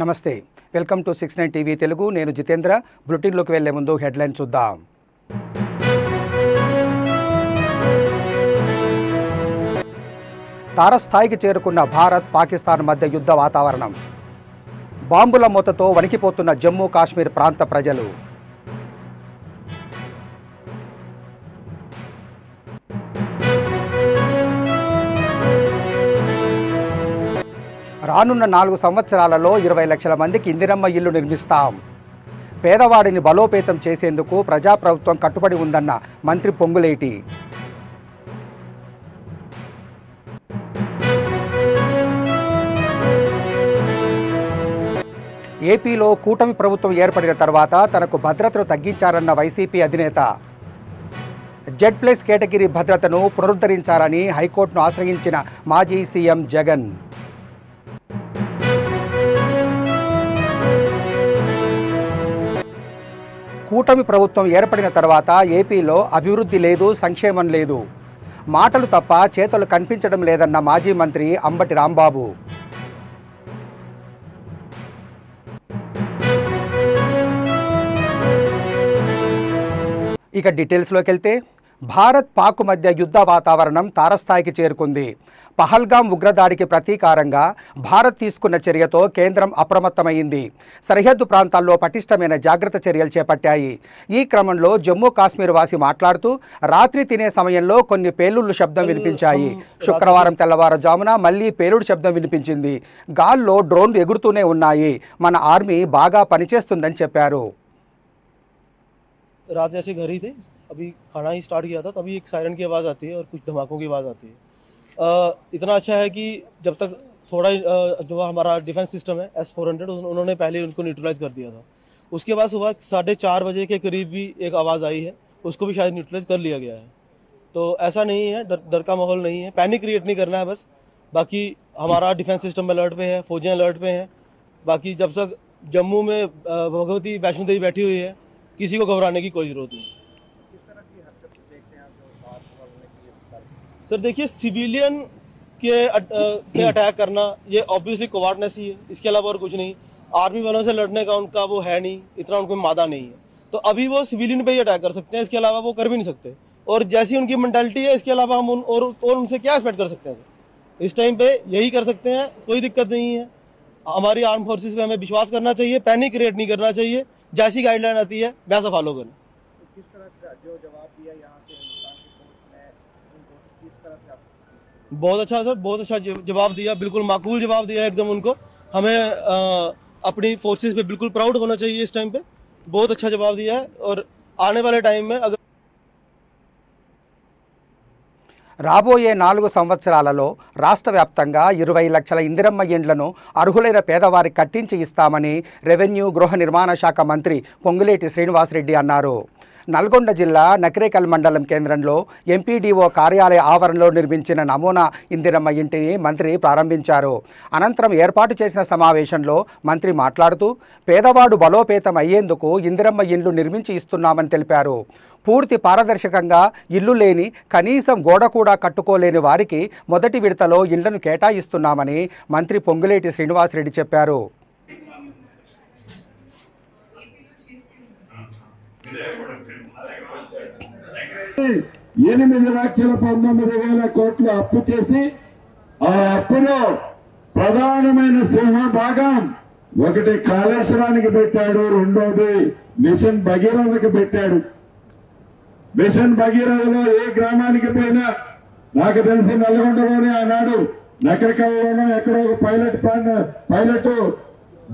నమస్తే welcome to 69 TV Telugu నేను జితేంద్ర బులెటిన్లోకి వెళ్లే ముందు హెడ్లైన్ చూద్దాం తారస్థాయికి చేరుకున్న భారత్ పాకిస్తాన్ మధ్య యుద్ధ వాతావరణం బాంబుల మూతతో వణికిపోతున్న జమ్మూ కాశ్మీర్ ప్రాంత ప్రజలు రానున్న 4 సంవత్సరాలలో 20 లక్షల మందికి ఇందిరమ్మ ఇల్లు నిర్మిస్తాం పేదవాడిని బలోపేతం చేసేందుకు ప్రజాప్రభుత్వం కట్టుబడి ఉందన్న మంత్రి పొంగులేటి ఏపీలో కూటమి ప్రభుత్వం ఏర్పడిన తర్వాత తనకు భద్రతను తగ్గించారన్న వైసీపీ అధినేత Z+ కేటగిరీ భద్రతను పునరుద్ధరించాలని హైకోర్టును ఆశ్రయించిన మాజీ సీఎం జగన్ కూటమి ప్రభుత్వం ఏర్పడిన తర్వాత ఏపీలో అభివృద్ధి లేదు, సంక్షేమం లేదు, మాటలు తప్ప చేతలు కనిపించడం లేదన్న మాజీ మంత్రి అంబటి రాంబాబు ఇక డీటెయిల్స్లోకి వెళ్తే భారత్ పాక్ మధ్య యుద్ధ వాతావరణం తారస్థాయికి చేరుకుంది. పహల్గాం ఉగ్రదాడికి ప్రతీకారంగా భారత్ తీసుకున్న చర్యతో కేంద్రం అప్రమత్తమైంది. సరిహద్దు ప్రాంతాల్లో పటిష్టమైన జాగ్రత్త చర్యలు చేపట్టాయి. ఈ క్రమంలో జమ్మూ కాశ్మీర్ వాసి మాట్లాడుతూ రాత్రి తినే సమయంలో కొన్ని పేలుళ్ల శబ్దం వినిపించాయి. శుక్రవారం తెల్లవారుజామున మళ్లీ పేలుడు శబ్దం వినిపించింది. గాల్లో డ్రోన్లు ఎగురుతూనే ఉన్నాయి. మన ఆర్మీ బాగా పనిచేస్తుందని చెప్పారు. रात जैसे घर ही थे, अभी खाना ही स्टार्ट किया था, तभी एक सायरन की आवाज़ आती है और कुछ धमाकों की आवाज़ आती है. इतना अच्छा है कि जब तक थोड़ा जो हमारा डिफेंस सिस्टम है S-400 उन्होंने पहले उनको न्यूट्रलाइज कर दिया था. उसके बाद सुबह 4:30 बजे के करीब भी एक आवाज़ आई है, उसको भी शायद न्यूट्रलाइज कर लिया गया है. तो ऐसा नहीं है, डर का माहौल नहीं है, पैनिक क्रिएट नहीं करना है बस. बाकी हमारा डिफेंस सिस्टम अलर्ट पे है, फौजियाँ अलर्ट पे हैं. बाकी जब तक जम्मू में भगवती वैष्णो देवी बैठी हुई है, किसी को घबराने की कोई जरूरत नहीं. सर देखिए, सिविलियन के अटैक करना ये ऑब्वियसली कोवार्डनेस ही है, इसके अलावा और कुछ नहीं. आर्मी वालों से लड़ने का उनका वो है नहीं, इतना उनको मादा नहीं है. तो अभी वो सिविलियन पे ही अटैक कर सकते हैं, इसके अलावा वो कर भी नहीं सकते. और जैसी उनकी मेंटालिटी है, इसके अलावा हम और उनसे क्या एक्सपेक्ट कर सकते हैं सर. इस टाइम पे यही कर सकते हैं, कोई दिक्कत नहीं है. हमारी आर्म फोर्सेस पे हमें विश्वास करना चाहिए, पैनिक क्रिएट नहीं करना चाहिए. जैसी गाइडलाइन आती है वैसा फॉलो करना. किस तरह से जो जवाब दिया यहाँ से हिंदुस्तान की फोर्स ने, किस तरह से बहुत अच्छा सर, बहुत अच्छा जवाब दिया, बिल्कुल माकूल जवाब दिया एकदम उनको. हमें अपनी फोर्सेस पे बिल्कुल प्राउड होना चाहिए इस टाइम पे. बहुत अच्छा जवाब दिया है और आने वाले टाइम में अगर రాబోయే 4 సంవత్సరాలలో రాష్ట్ర వ్యాప్తంగా 20 లక్షల ఇందిరమ్మ ఇండ్లను అర్హులైన పేదవారికి కట్టించి ఇస్తామని రెవెన్యూ గృహ నిర్మాణ శాఖ మంత్రి పొంగులేటి శ్రీనివాసరెడ్డి అన్నారు. నల్గొండ జిల్లా నకిరేకల్ మండలం కేంద్రంలో ఎంపీడీఓ కార్యాలయ ఆవరణలో నిర్మించిన నమూనా ఇందిరమ్మ ఇంటిని మంత్రి ప్రారంభించారు. అనంతరం ఏర్పాటు చేసిన సమావేశంలో మంత్రి మాట్లాడుతూ పేదవాడు బలోపేతం అయ్యేందుకు ఇందిరమ్మ ఇండ్లు నిర్మించి ఇస్తున్నామని తెలిపారు. పూర్తి పారదర్శకంగా ఇల్లు లేని, కనీసం గోడ కూడా కట్టుకోలేని వారికి మొదటి విడతలో ఇళ్లను కేటాయిస్తున్నామని మంత్రి పొంగులేటి శ్రీనివాసరెడ్డి చెప్పారు. 8,19,000 కోట్లు అప్పు చేసి ఆ అప్పులో ప్రధానమైన సింహభాగం ఒకటి కాళేశ్వరానికి పెట్టాడు, రెండోది మిషన్ భగీరథకి పెట్టాడు. మిషన్ భగీరథలో ఏ గ్రామానికి పోయినా, నాకు తెలిసి నల్గొండలోనే ఆనాడు నకరికల్లోనూ ఎక్కడో ఒక పైలట్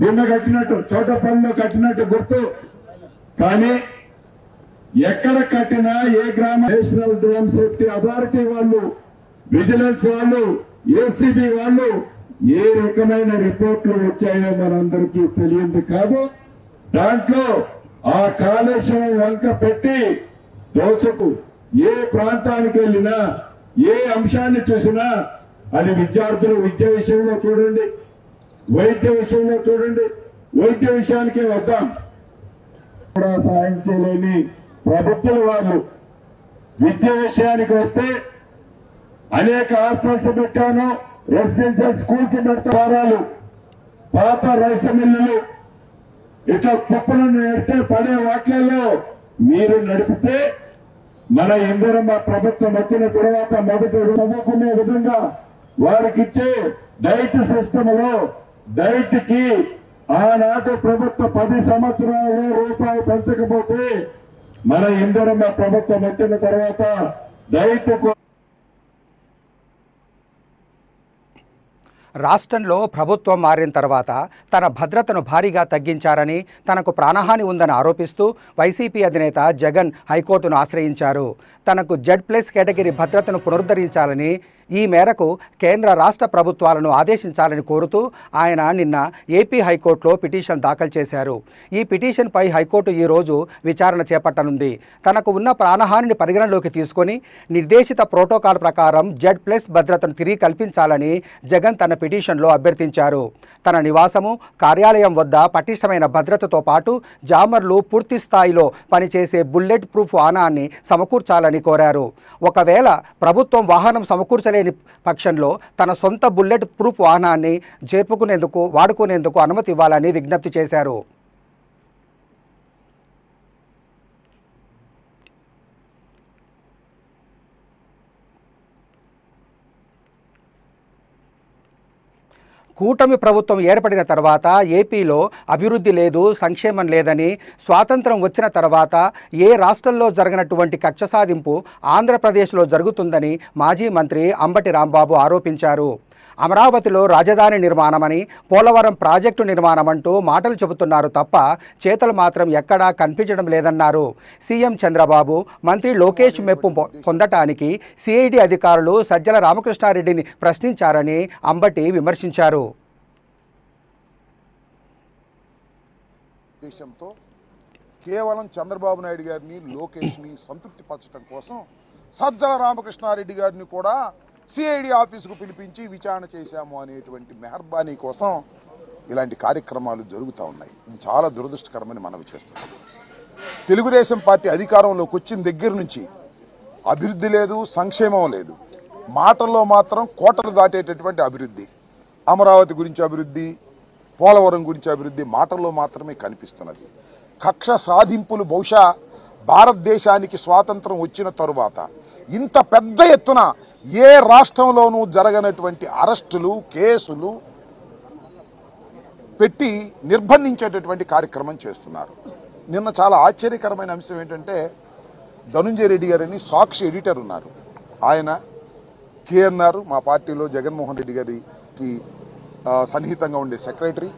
దిమ్మ కట్టినట్టు, చోటపల్లిలో కట్టినట్టు గుర్తు. కానీ ఎక్కడ కట్టినా ఏ గ్రామ నేషనల్ డ్యామ్ సేఫ్టీ అథారిటీ వాళ్ళు, విజిలెన్స్ వాళ్ళు, ఏసీబీ వాళ్ళు ఏ రకమైన రిపోర్ట్లు వచ్చాయో మనందరికీ తెలియంది కాదు. దాంట్లో ఆ కాళేశ్వరం వంక పెట్టి దోచకు ఏ ప్రాంతానికి వెళ్ళినా, ఏ అంశాన్ని చూసినా, అది విద్యార్థులు విద్య విషయంలో చూడండి, వైద్య విషయంలో చూడండి, వైద్య విషయానికే వద్దాం, కూడా సాయం చేయలేని ప్రభుత్వం వాళ్ళు. విద్య విషయానికి వస్తే అనేక హాస్టల్స్ పెట్టాను, రెసిడెన్షియల్ స్కూల్స్ పెడతారు. పాత రైస్ మిల్లులు ఇట్లా కుప్పలను ఎడితే పడే వాటిలలో మీరు నడిపితే మన ఇందిరమ్మ ప్రభుత్వం వచ్చిన తర్వాత మొదటి చదువుకునే విధంగా వారికి ఇచ్చే డైట్ సిస్టమ్ లో డైట్ కి ఆనాటి ప్రభుత్వం 10 సంవత్సరాలు రూపాయి పెంచకపోతే మన ఇందిరమ్మ ప్రభుత్వం వచ్చిన తర్వాత డైట్ రాష్ట్రంలో ప్రభుత్వం మారిన తర్వాత తన భద్రతను భారీగా తగ్గించారని, తనకు ప్రాణహాని ఉందని ఆరోపిస్తూ వైసీపీ అధినేత జగన్ హైకోర్టును ఆశ్రయించారు. తనకు Z+ కేటగిరీ భద్రతను పునరుద్ధరించాలని, ఈ మేరకు కేంద్ర రాష్ట్ర ప్రభుత్వాలను ఆదేశించాలని కోరుతూ ఆయన నిన్న ఏపీ హైకోర్టులో పిటిషన్ దాఖలు చేశారు. ఈ పిటిషన్పై హైకోర్టు ఈరోజు విచారణ చేపట్టనుంది. తనకు ఉన్న ప్రాణహానిని పరిగణలోకి తీసుకొని నిర్దేశిత ప్రోటోకాల్ ప్రకారం Z+ భద్రతను తిరిగి కల్పించాలని జగన్ తన పిటిషన్లో అభ్యర్థించారు. తన నివాసము, కార్యాలయం వద్ద పటిష్టమైన భద్రతతో పాటు జామర్లు పూర్తి స్థాయిలో పనిచేసే బుల్లెట్ ప్రూఫ్ వాహనాన్ని సమకూర్చాలని కోరారు. ఒకవేళ ప్రభుత్వం వాహనం సమకూర్చలేని పక్షంలో తన సొంత బుల్లెట్ ప్రూఫ్ వాహనాన్ని వాడుకునేందుకు అనుమతి ఇవ్వాలని విజ్ఞప్తి చేశారు. కూటమి ప్రభుత్వం ఏర్పడిన తర్వాత ఏపీలో అభివృద్ధి లేదు, సంక్షేమం లేదని, స్వాతంత్రం వచ్చిన తర్వాత ఏ రాష్ట్రంలో జరగనటువంటి కక్ష సాధింపు ఆంధ్రప్రదేశ్లో జరుగుతుందని మాజీ మంత్రి అంబటి రాంబాబు ఆరోపించారు. అమరావతిలో రాజధాని నిర్మాణమని, పోలవరం ప్రాజెక్టు నిర్మాణమంటూ మాటలు చెబుతున్నారు తప్ప చేతలు మాత్రం ఎక్కడా కనిపించడం లేదన్నారు. సీఎం చంద్రబాబు, మంత్రి లోకేష్ మెప్పు పొందటానికి సిఐడి అధికారులు సజ్జల రామకృష్ణారెడ్డిని ప్రశ్నించారని అంబటి విమర్శించారు. కేవలం చంద్రబాబు నాయుడు గారిని, లోకేష్ని సంతృప్తిపరచడం కోసం సజ్జల రామకృష్ణారెడ్డి గారిని కూడా సిఐడి ఆఫీసుకు పిలిపించి విచారణ చేశాము అనేటువంటి మెహర్బానీ కోసం ఇలాంటి కార్యక్రమాలు జరుగుతూ ఉన్నాయి. ఇది చాలా దురదృష్టకరమని మనవి చేస్తున్నాం. తెలుగుదేశం పార్టీ అధికారంలోకి వచ్చిన దగ్గర నుంచి అభివృద్ధి లేదు, సంక్షేమం లేదు. మాటల్లో మాత్రం కోటలు దాటేటటువంటి అభివృద్ధి, అమరావతి గురించి అభివృద్ధి, పోలవరం గురించి అభివృద్ధి మాటల్లో మాత్రమే కనిపిస్తున్నది. కక్ష సాధింపులు బహుశా భారతదేశానికి స్వాతంత్రం వచ్చిన తరువాత ఇంత పెద్ద ఎత్తున ఏ రాష్ట్రంలోనూ జరగనటువంటి అరెస్టులు, కేసులు పెట్టి నిర్బంధించేటటువంటి కార్యక్రమం చేస్తున్నారు. నిన్న చాలా ఆశ్చర్యకరమైన అంశం ఏంటంటే, ధనుంజయ రెడ్డి గారని సాక్షి ఎడిటర్ ఉన్నారు. ఆయన కేఎన్ఆర్, మా పార్టీలో జగన్మోహన్ రెడ్డి గారికి సన్నిహితంగా ఉండే సెక్రటరీ,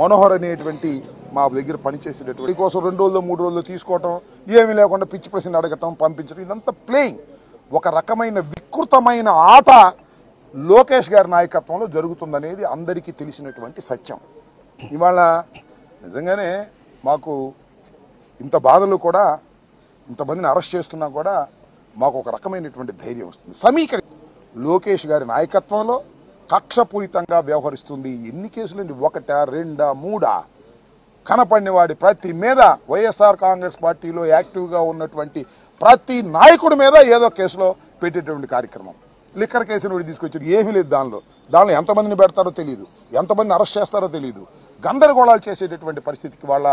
మనోహర్ అనేటువంటి మా దగ్గర పనిచేసేటటువంటి కోసం 2 రోజులు 3 రోజులు తీసుకోవటం, ఏమీ లేకుండా పిచ్చి ప్రశ్నలు అడగటం, పంపించడం, ఇదంతా ప్లేయింగ్. ఒక రకమైన వికృతమైన ఆట లోకేష్ గారి నాయకత్వంలో జరుగుతుందనేది అందరికీ తెలిసినటువంటి సత్యం. ఇవాళ నిజంగానే మాకు ఇంత బాధలు కూడా, ఇంతమందిని అరెస్ట్ చేస్తున్నా కూడా మాకు ఒక రకమైనటువంటి ధైర్యం వస్తుంది. లోకేష్ గారి నాయకత్వంలో కక్షపూరితంగా వ్యవహరిస్తుంది. ఎన్ని కేసులండి? 1, 2, 3 కనపడిన వాడి ప్రతి మీద వైఎస్ఆర్ కాంగ్రెస్ పార్టీలో యాక్టివ్గా ఉన్నటువంటి ప్రతి నాయకుడి మీద ఏదో కేసులో పెట్టేటువంటి కార్యక్రమం. లిక్కర్ కేసును తీసుకొచ్చారు, ఏమీ లేదు. దానిలో ఎంతమందిని పెడతారో తెలియదు, ఎంతమందిని అరెస్ట్ చేస్తారో తెలియదు. గందరగోళాలు చేసేటటువంటి పరిస్థితికి వాళ్ళ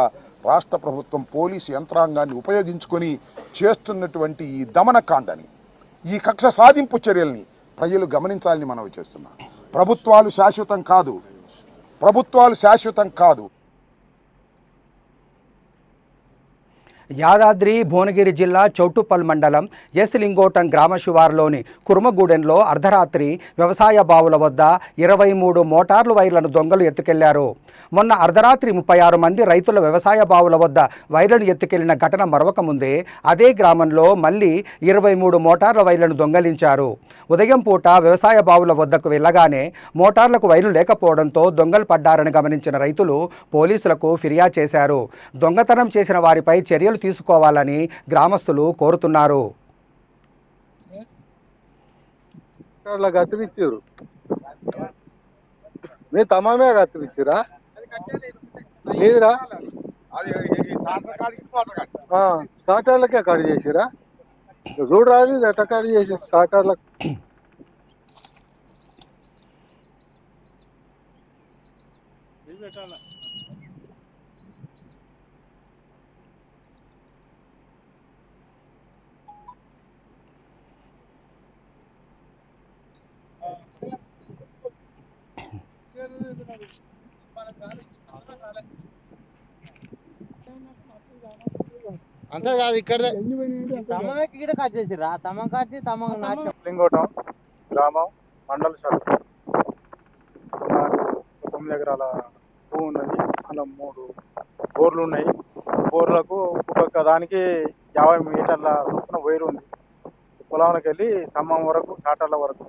రాష్ట్ర ప్రభుత్వం పోలీసు యంత్రాంగాన్ని ఉపయోగించుకొని చేస్తున్నటువంటి ఈ దమనకాండని, ఈ కక్ష సాధింపు చర్యల్ని ప్రజలు గమనించాలని మనవి చేస్తున్నాం. ప్రభుత్వాలు శాశ్వతం కాదు. యాదాద్రి భువనగిరి జిల్లా చౌటుప్పల్ మండలం ఎస్ లింగోటం గ్రామ శివారులోని కుర్మగూడెంలో అర్ధరాత్రి వ్యవసాయ బావుల వద్ద 23 మోటార్లు వైర్లను దొంగలు ఎత్తుకెళ్లారు. మొన్న అర్ధరాత్రి 36 మంది రైతుల వ్యవసాయ బావుల వద్ద వైర్లను ఎత్తుకెళ్లిన ఘటన మరొక ముందే అదే గ్రామంలో మళ్లీ 23 మోటార్ల వైర్లను దొంగలించారు. ఉదయం పూట వ్యవసాయ బావుల వద్దకు వెళ్ళగానే మోటార్లకు వైర్లు లేకపోవడంతో దొంగలు పడ్డారని గమనించిన రైతులు పోలీసులకు ఫిర్యాదు చేశారు. దొంగతనం చేసిన వారిపై చర్యలు తీసుకోవాలని గ్రామస్తులు కోరుతున్నారు. స్టార్టర్లకే కట్ చేసిరా? చూడు రాదు ఎట్ట కట్ చేసి స్టార్టర్లకు. అంతే కాదు ఇక్కడ తమ్మకి గిడ కట్ చేసిరా తమ్మం కట్టి తమ్మం లింగోటం గ్రామం మండల శాఖ 9 ఎకరాల భూమి ఉన్నది. అలా 3 బోర్లు ఉన్నాయి. బోర్లకు ఒక్కొక్క దానికి 50 మీటర్ల చొప్పున వైరు ఉంది. పొలంలోకి వెళ్ళి ఖమ్మం వరకు సాటర్ల వరకు.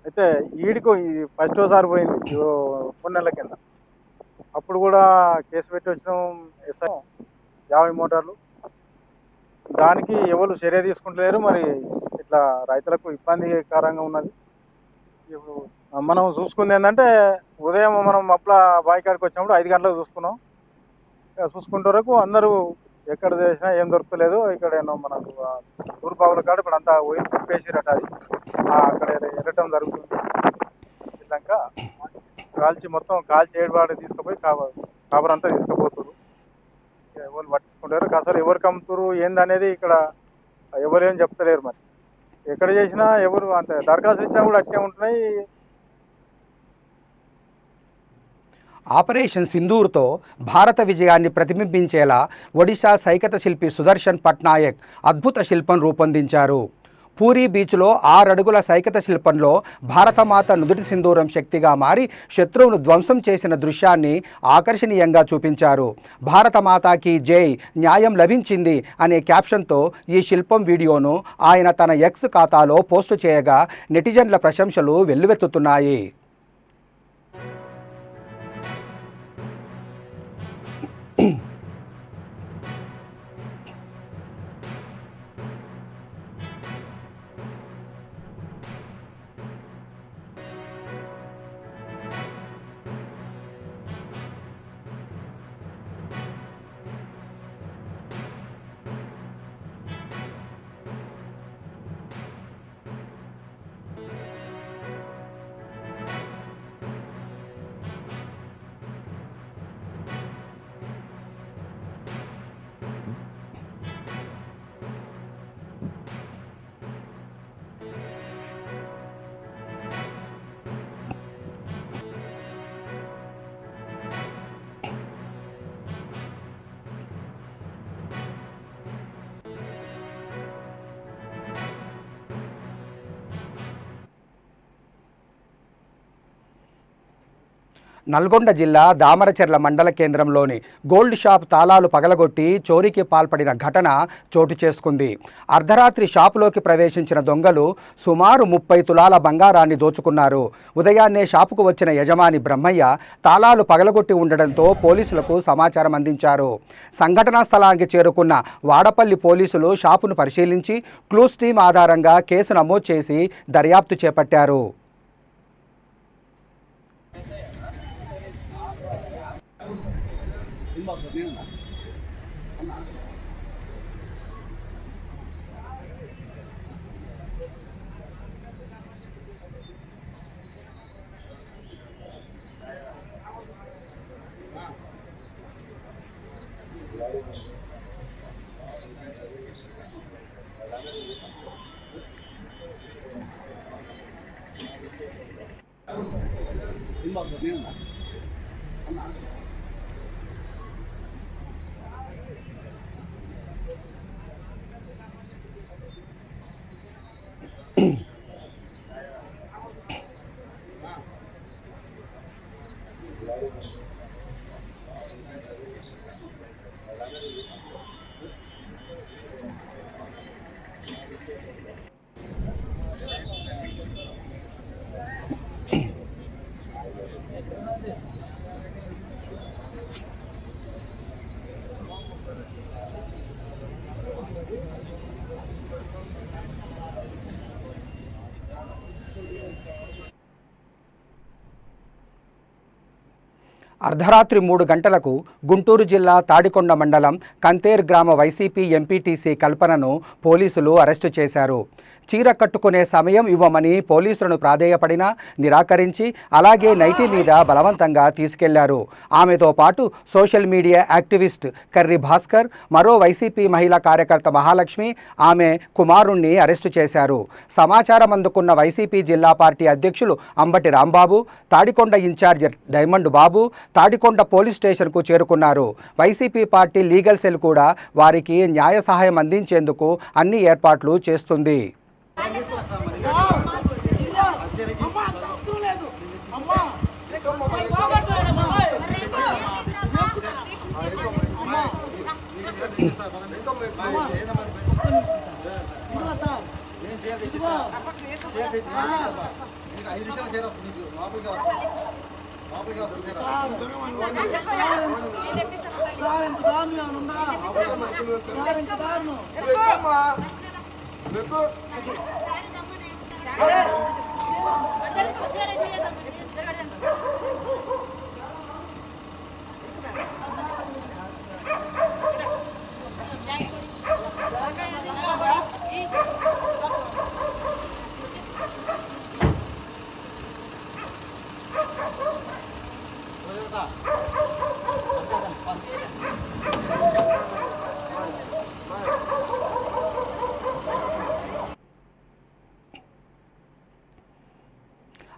అయితే ఈడికి ఫస్ట్ ఒకసారి పోయింది 3 నెలల కింద. అప్పుడు కూడా కేసు పెట్టి వచ్చినాం. ఎస్ఐ 50 మోటార్లు దానికి ఎవరు చర్య తీసుకుంటలేరు. మరి ఇట్లా రైతులకు ఇబ్బందికరంగా ఉన్నది. ఇప్పుడు మనం చూసుకుంది ఏంటంటే ఉదయం మనం అప్పుల బాయికాడికి వచ్చినప్పుడు 5 గంటలకు చూసుకున్నాం. చూసుకుంటే వరకు అందరూ ఎక్కడ చేసినా ఏం దొరకలేదు. ఇక్కడ మనకు తూర్పావుల కాడ ఇప్పుడు అంతా వైర్ తిప్పేసిరట. అది అక్కడ ఎరటం జరుగుతుంది. ఇలాక కాల్చి మొత్తం కాల్చి ఏడుబాటు తీసుకుపోయి కాబరంతా తీసుకుపోతున్నారు. ఎవరు పట్టించుకుంటారు అసలు ఎవరికి అమ్ముతారు ఏందనేది ఇక్కడ ఎవరు ఏం చెప్తలేరు. మరి ఎక్కడ చేసినా ఎవరు అంతే దరఖాస్తు ఇచ్చినా కూడా అట్టే ఉంటున్నాయి. ఆపరేషన్ సింధూర్తో భారత విజయాన్ని ప్రతిబింబించేలా ఒడిశా సైకత శిల్పి సుదర్శన్ పట్నాయక్ అద్భుత శిల్పం రూపొందించారు. పూరీ బీచ్లో 6 అడుగుల సైకత శిల్పంలో భారతమాత నుదుటి సింధూరం శక్తిగా మారి శత్రువును ధ్వంసం చేసిన దృశ్యాన్ని ఆకర్షణీయంగా చూపించారు. భారతమాతాకి జై, న్యాయం లభించింది అనే క్యాప్షన్తో ఈ శిల్పం వీడియోను ఆయన తన ఎక్స్ ఖాతాలో పోస్టు చేయగా నెటిజన్ల ప్రశంసలు వెల్లువెత్తుతున్నాయి. నల్గొండ జిల్లా దామరచెర్ల మండల కేంద్రంలోని గోల్డ్ షాప్ తాళాలు పగలగొట్టి చోరీకి పాల్పడిన ఘటన చోటు చేసుకుంది. అర్ధరాత్రి షాపులోకి ప్రవేశించిన దొంగలు సుమారు 30 తులాల బంగారాన్ని దోచుకున్నారు. ఉదయాన్నే షాపుకు వచ్చిన యజమాని బ్రహ్మయ్య తాళాలు పగలగొట్టి ఉండడంతో పోలీసులకు సమాచారం అందించారు. సంఘటనా స్థలానికి చేరుకున్న వాడపల్లి పోలీసులు షాపును పరిశీలించి క్లూస్ టీమ్ ఆధారంగా కేసు నమోదు చేసి దర్యాప్తు చేపట్టారు. అర్ధరాత్రి 3 గంటలకు గుంటూరు జిల్లా తాడికొండ మండలం కంతేర్ గ్రామ వైసీపీ ఎంపీటీసీ కల్పనను పోలీసులు అరెస్టు చేశారు. చీర కట్టుకునే సమయం ఇవ్వమని పోలీసులను ప్రాధేయపడినా నిరాకరించి అలాగే నైటీ మీద బలవంతంగా తీసుకెళ్లారు. ఆమెతో పాటు social media activist Karri Bhaskar, మరో వైసీపీ మహిళా కార్యకర్త మహాలక్ష్మి, ఆమె కుమారుణ్ణి అరెస్టు చేశారు. సమాచారం అందుకున్న వైసీపీ జిల్లా పార్టీ అధ్యక్షులు అంబటి రాంబాబు, తాడికొండ ఇన్ఛార్జ్ డైమండ్ బాబు తాడికొండ పోలీస్ స్టేషన్కు చేరుకున్నారు. వైసీపీ పార్టీ లీగల్ సెల్ కూడా వారికి న్యాయ సహాయం అందించేందుకు అన్ని ఏర్పాట్లు చేస్తుంది.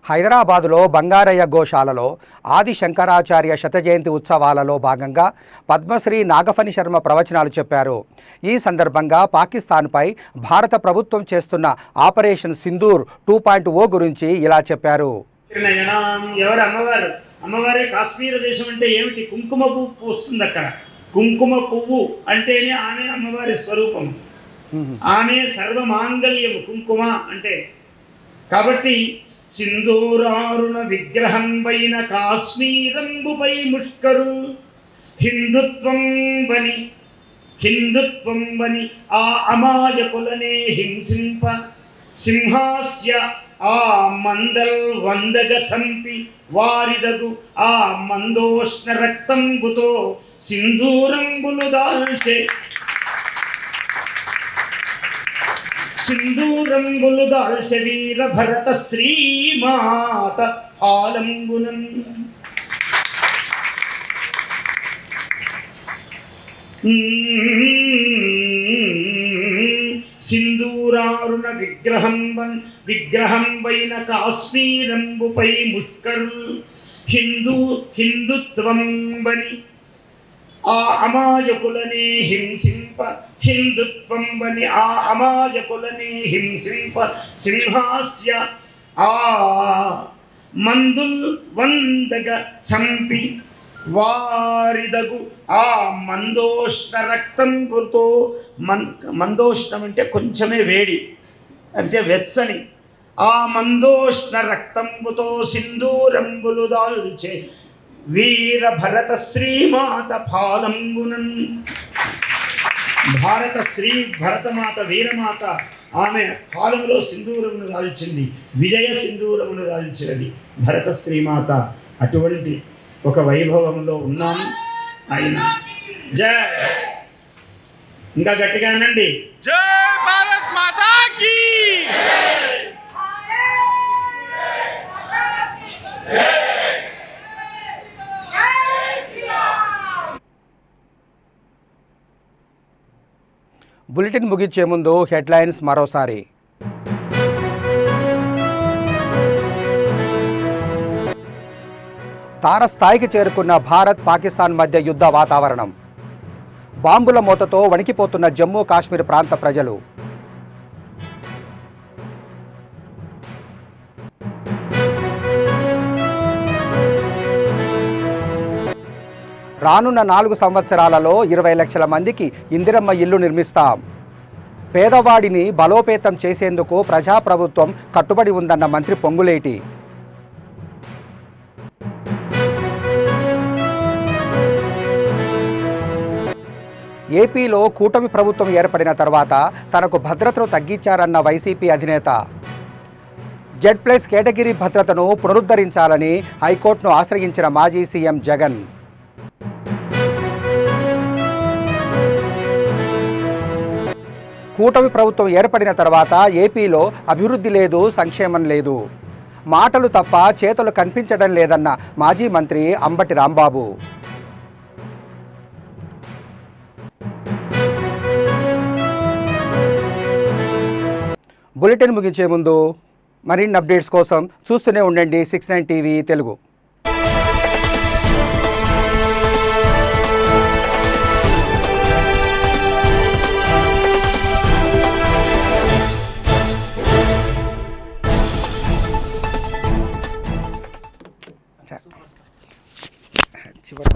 హైదరాబాదులో బంగారయ్య గోశాలలో ఆది శంకరాచార్య శత జయంతి ఉత్సవాలలో భాగంగా పద్మశ్రీ నాగఫణి శర్మ ప్రవచనాలు చెప్పారు. ఈ సందర్భంగా పాకిస్తాన్పై భారత ప్రభుత్వం చేస్తున్న ఆపరేషన్ సింధూర్ 2.0 గురించి ఇలా చెప్పారు. ఎవరు అమ్మవారు? అమ్మవారే కాశ్మీర దేశం అంటే ఏమిటి? కుంకుమ పువ్వు వస్తుంది అక్కడ. కుంకుమ పువ్వు అంటేనే ఆమె అమ్మవారి స్వరూపం. ఆమె సర్వమాంగళ్యము కుంకుమ అంటే. కాబట్టి సింధూరారుణ విగ్రహం పైన కాశ్మీరంబుపై ముష్కరు హిందుత్వం బని ఆ అమాయకులనే హింసింప సింహాస్య ఆ మందల్ వందగ చంపి వారిదగు ఆ మందోష్ణ రక్తంబుతో సింధూరంబులు దాల్చే సింధూరంబులు దాల్చ వీర భరత శ్రీమాత ఆలంబునం. సింధూరారుణ విగ్రహం పైన కాశ్మీరంబుపై ముష్కరు హిందుత్వం బని ఆ అమాయకులనే హింసింప హిందుత్వం బని ఆ అమాయకులనే హింసింప సింహాస్య ఆ మందుల్ వందగ చంపి వారిదగు ఆ మందోష్ణ రక్తంబుతో మందోష్ణం అంటే కొంచెమే వేడి అంటే వెచ్చని ఆ మందోష్ణ రక్తంబుతో సింధూరంబులు దాల్చే వీర భరత శ్రీమాత ఫాలంబునన్. భరతమాత వీరమాత ఆమె ఫాలంలో సింధూరమును దాల్చింది. విజయ సింధూరమును దాల్చినది భరత శ్రీమాత. అటువంటి ఒక వైభవంలో ఉన్నాము. ఆయన జై, ఇంకా గట్టిగా అనండి, జై భారత్ మాతా కీ. బులెటిన్ ముగించే ముందు హెడ్లైన్స్ మరోసారి. తారస్థాయికి చేరుకున్న భారత్ పాకిస్తాన్ మధ్య యుద్ధ వాతావరణం. బాంబుల మోతతో వణికిపోతున్న జమ్మూ కాశ్మీర్ ప్రాంత ప్రజలు. రానున్న 4 సంవత్సరాలలో 20 లక్షల మందికి ఇందిరమ్మ ఇల్లు నిర్మిస్తాం. పేదవాడిని బలోపేతం చేసేందుకు ప్రజాప్రభుత్వం కట్టుబడి ఉందన్న మంత్రి పొంగులేటి. ఏపీలో కూటమి ప్రభుత్వం ఏర్పడిన తర్వాత తనకు భద్రతను తగ్గించారన్న వైసీపీ అధినేత. Z+ కేటగిరీ భద్రతను పునరుద్ధరించాలని హైకోర్టును ఆశ్రయించిన మాజీ సీఎం జగన్. కూటమి ప్రభుత్వం ఏర్పడిన తర్వాత ఏపీలో అభివృద్ధి లేదు, సంక్షేమం లేదు. మాటలు తప్ప చేతులు కనిపించడం లేదన్న మాజీ మంత్రి అంబటి రాంబాబు. బులెటిన్ ముగించే ముందు మరిన్ని అప్డేట్స్ కోసం చూస్తూనే ఉండండి 69 టీవీ తెలుగు.